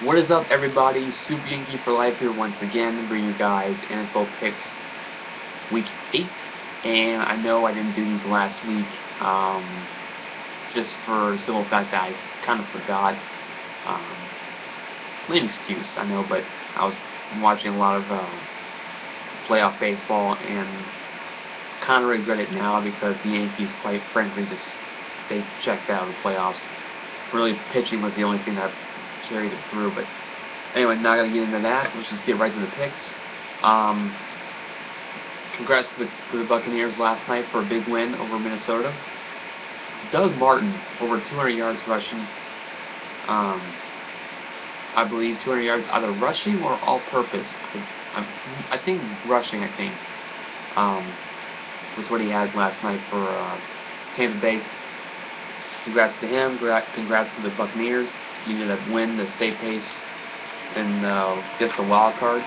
What is up, everybody? Super Yankee for Life here once again, bringing you guys NFL picks week 8. And I know I didn't do these last week, just for the simple fact that I kind of forgot. Lame excuse, I know, but I was watching a lot of playoff baseball and kind of regret it now because the Yankees, quite frankly, they checked out of the playoffs. Really, pitching was the only thing that carried it through. But anyway, not gonna get into that. Let's just get right to the picks. Congrats to the Buccaneers last night for a big win over Minnesota. Doug Martin over 200 yards rushing. I believe 200 yards either rushing or all-purpose. I think rushing. I think was what he had last night for Tampa Bay. Congrats to him. Congrats to the Buccaneers. Needed to win the state pace and gets the wild card.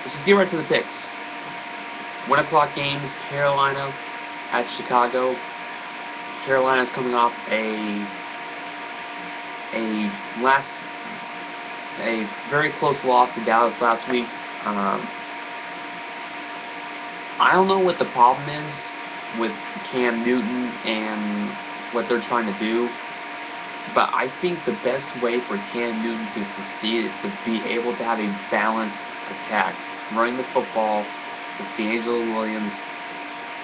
Let's just get right to the picks. 1 o'clock games, Carolina at Chicago. Carolina's coming off a very close loss to Dallas last week. I don't know what the problem is with Cam Newton and what they're trying to do, but I think the best way for Cam Newton to succeed is to be able to have a balanced attack, running the football with DeAngelo Williams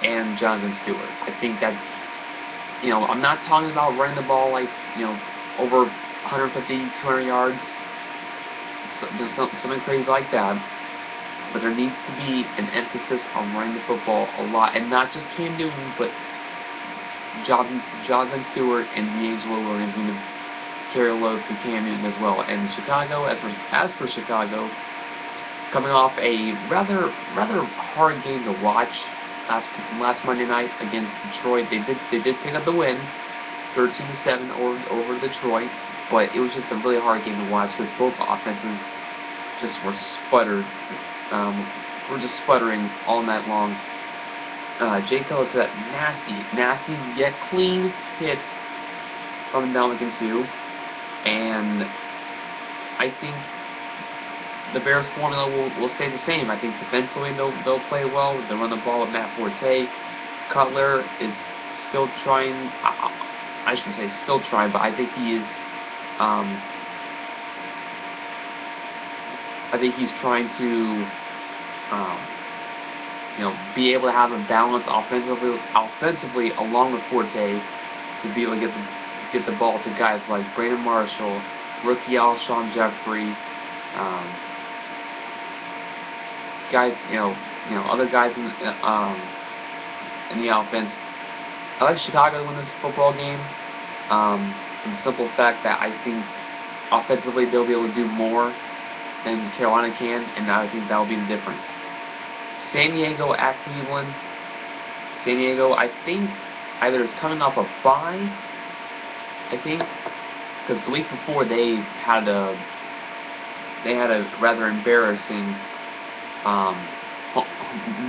and Jonathan Stewart. I think that, I'm not talking about running the ball like, over 150, 200 yards, something crazy like that. But there needs to be an emphasis on running the football a lot, and not just Cam Newton, but Jonathan Stewart and DeAngelo Williams need to carry a load for Cam Newton as well. And Chicago, as for Chicago, coming off a rather hard game to watch last Monday night against Detroit. They did pick up the win, 13-7 over Detroit, but it was just a really hard game to watch because both offenses just were sputtered. We're just sputtering all night long. Jay Cutler to that nasty yet clean hit from Ndamukong Suh, and I think the Bears' formula will stay the same. I think defensively they'll play well. They'll run the ball with Matt Forte. Cutler is still trying. I shouldn't say still trying, but I think he is. I think he's trying to, be able to have a balance offensively along with Forte to be able to get the ball to guys like Brandon Marshall, rookie Alshon Jeffrey, guys, other guys in the offense. I like Chicago to win this football game. For the simple fact that I think offensively they'll be able to do more than Carolina can, and I think that'll be the difference. San Diego at Cleveland. San Diego, I think, either is coming off a bye, I think, because the week before they had a rather embarrassing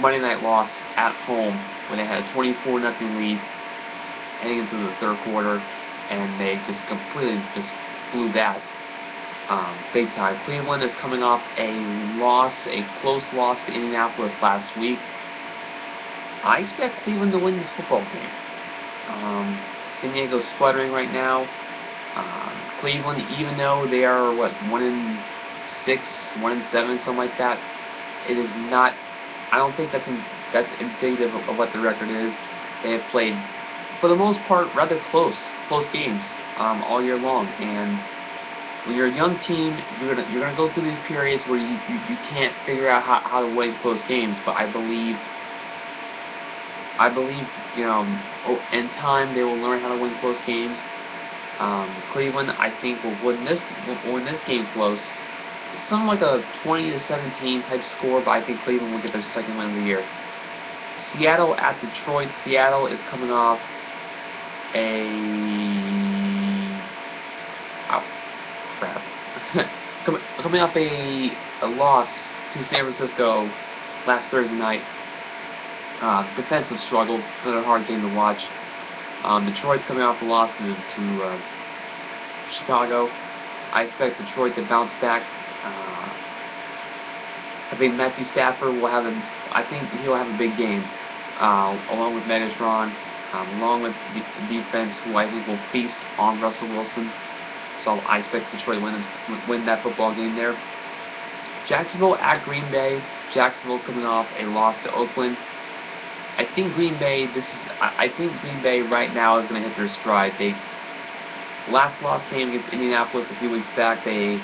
Monday night loss at home when they had a 24-0 lead heading into the third quarter, and they just completely blew that. Big time. Cleveland is coming off a close loss to Indianapolis last week. I expect Cleveland to win this football game. San Diego's sputtering right now. Cleveland, even though they are 1-6, 1-7, something like that, it is not. I don't think that's indicative of what the record is. They have played, for the most part, rather close games all year long, and when you're a young team, you're gonna go through these periods where you can't figure out how to win close games. But I believe in time they will learn how to win close games. Cleveland, I think, will win this game close. It's something like a 20-17 type score, but I think Cleveland will get their second win of the year. Seattle at Detroit. Seattle is coming off coming off a loss to San Francisco last Thursday night. Defensive struggle, another hard game to watch. Detroit's coming off a loss to Chicago. I expect Detroit to bounce back. I think Matthew Stafford will have I think he'll have a big game, along with Megatron, along with the defense, who I think will feast on Russell Wilson. So I expect Detroit to win that football game there. Jacksonville at Green Bay. Jacksonville's coming off a loss to Oakland. I think Green Bay right now is going to hit their stride. They last loss came against Indianapolis a few weeks back. They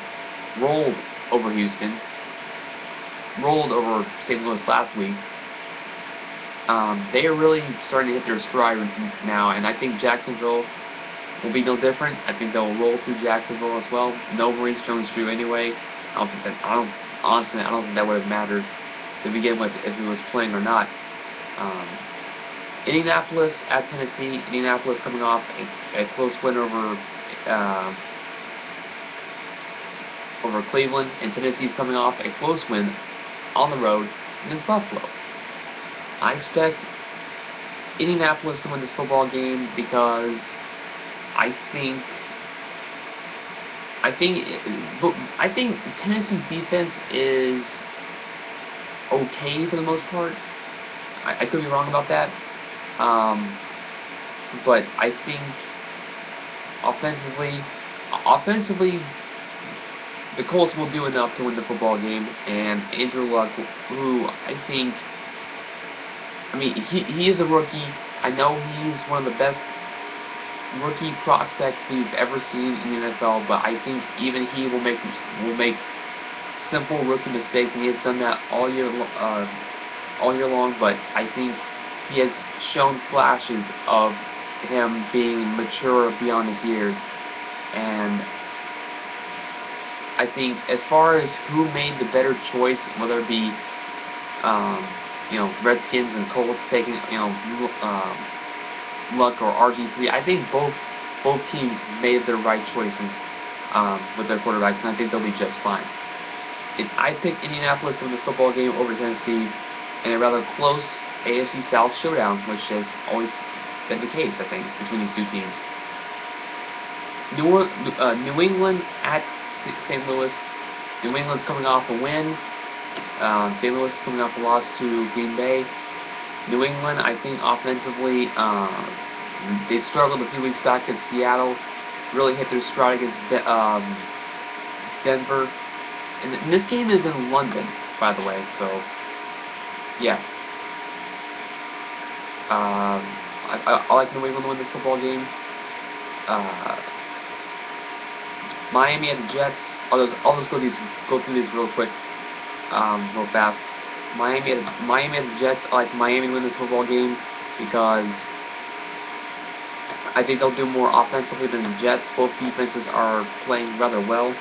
rolled over Houston, rolled over St. Louis last week. They are really starting to hit their stride now, and I think Jacksonville will be no different. I think they'll roll through Jacksonville as well. No Maurice Jones-Drew anyway. Honestly, I don't think that would have mattered to begin with if he was playing or not. Indianapolis at Tennessee. Indianapolis coming off a close win over Cleveland, and Tennessee's coming off a close win on the road against Buffalo. I expect Indianapolis to win this football game because I think Tennessee's defense is okay for the most part. I could be wrong about that. But I think offensively, the Colts will do enough to win the football game, and Andrew Luck, who he is a rookie. I know he's one of the best rookie prospects we've ever seen in the NFL, but I think even he will make simple rookie mistakes, and he has done that all year long. But I think he has shown flashes of him being mature beyond his years, and I think as far as who made the better choice, whether it be Redskins and Colts taking Luck or RG3, I think both teams made their right choices with their quarterbacks, and I think they'll be just fine. I picked Indianapolis to win this football game over Tennessee in a rather close AFC South showdown, which has always been the case, I think, between these two teams. New England at St. Louis. New England's coming off a win. St. Louis is coming off a loss to Green Bay. New England, I think, offensively, they struggled a few weeks back against Seattle. Really hit their stride against Denver. And this game is in London, by the way, so, yeah. I like New England to win this football game. Miami at the Jets. I'll just go through these real quick, real fast. Miami at the Jets. I like Miami to win this football game because I think they'll do more offensively than the Jets. Both defenses are playing rather well.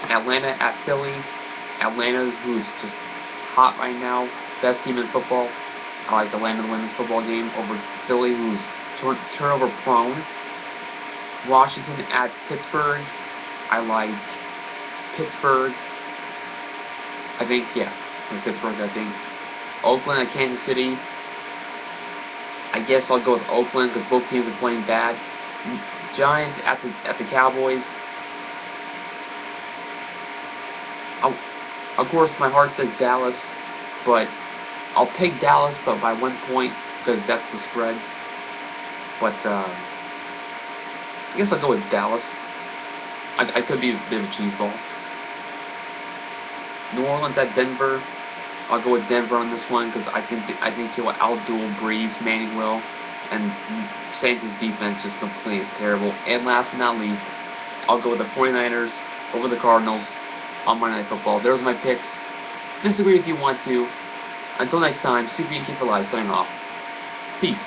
Atlanta at Philly. Atlanta's, who's just hot right now, best team in football. I like Atlanta to win this football game over Philly, who's turnover prone. Washington at Pittsburgh. I like Pittsburgh. Pittsburgh, I think. Oakland at Kansas City. I guess I'll go with Oakland because both teams are playing bad. Giants at the Cowboys. Of course, my heart says Dallas, but I'll take Dallas, but by 1 point because that's the spread. But I guess I'll go with Dallas. I could be a bit of a cheese ball. New Orleans at Denver. I'll go with Denver on this one because I think he'll outduel Breeze, Manning will, and Saints' defense just completely is terrible. And last but not least, I'll go with the 49ers over the Cardinals on Monday Night Football. There's my picks. Disagree if you want to. Until next time, Super Yankee for Life signing off. Peace.